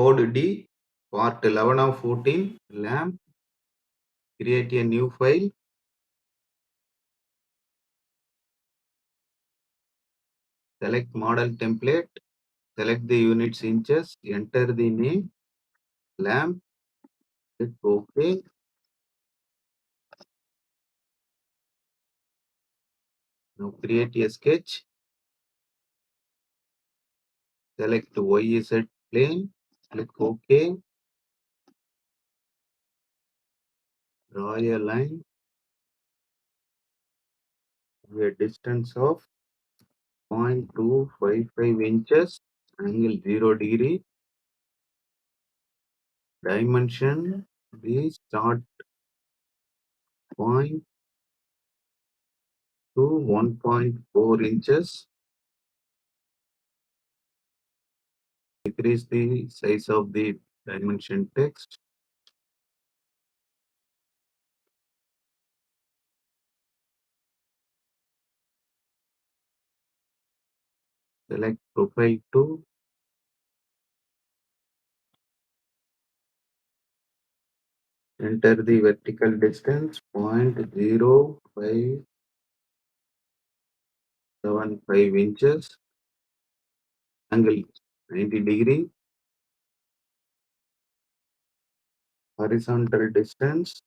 Code D, part 11 of 14, lamp. Create a new file. Select model template. Select the units inches. Enter the name, lamp. Click OK. Now create a sketch. Select YZ plane. Click OK. Draw a line. A distance of 0.255 inches. Angle 0 degree. Dimension the start point to 1.4 inches. Decrease the size of the dimension text. Select profile 2. Enter the vertical distance 0.0575 inches. Angle 90 degree. Horizontal distance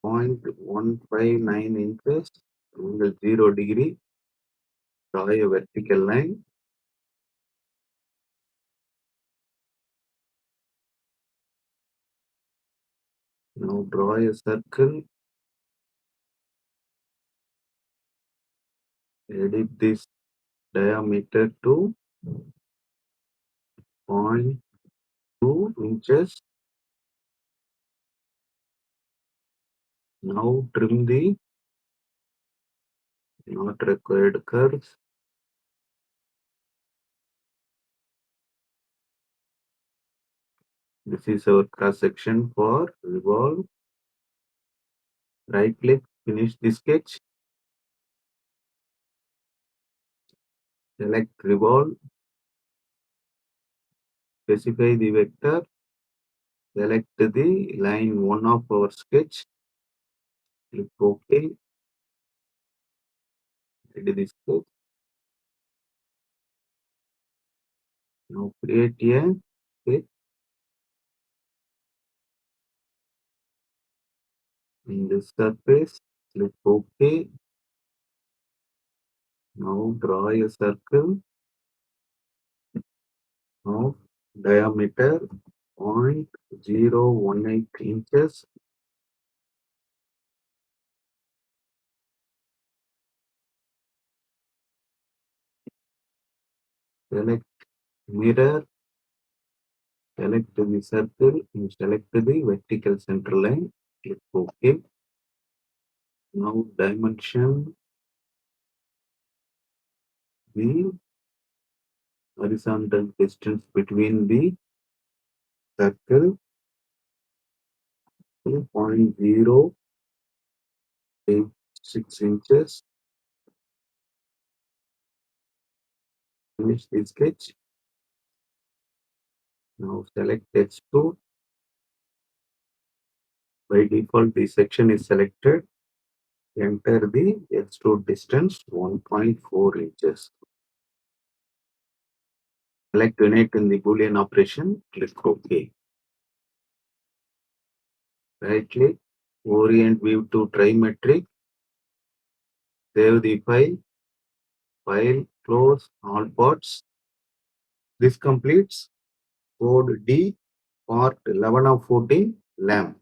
0.159 inches. Angle 0 degree. Draw a vertical line. Now draw a circle. Edit this diameter to 0.2 inches. Now trim the not required curves. This is our cross section for revolve. Right click, finish the sketch. Select revolve. Specify the vector. Select the line 1 of our sketch. Click OK. Edit the sketch. Now create a sketch in this surface. Click OK. Now draw a circle of diameter 0.018 inches. Select mirror. Select the circle and select the vertical center line. Click OK. Now dimension the horizontal distance between the circle 0.086 inches. Finish the sketch. Now select extrude. By default, the section is selected. Enter the extrude distance 1.4 inches. Select unit in the Boolean operation. Click OK. Right click. Orient view to trimetric. Save the file. File, close all parts. This completes code D part 11 of 14 lamp.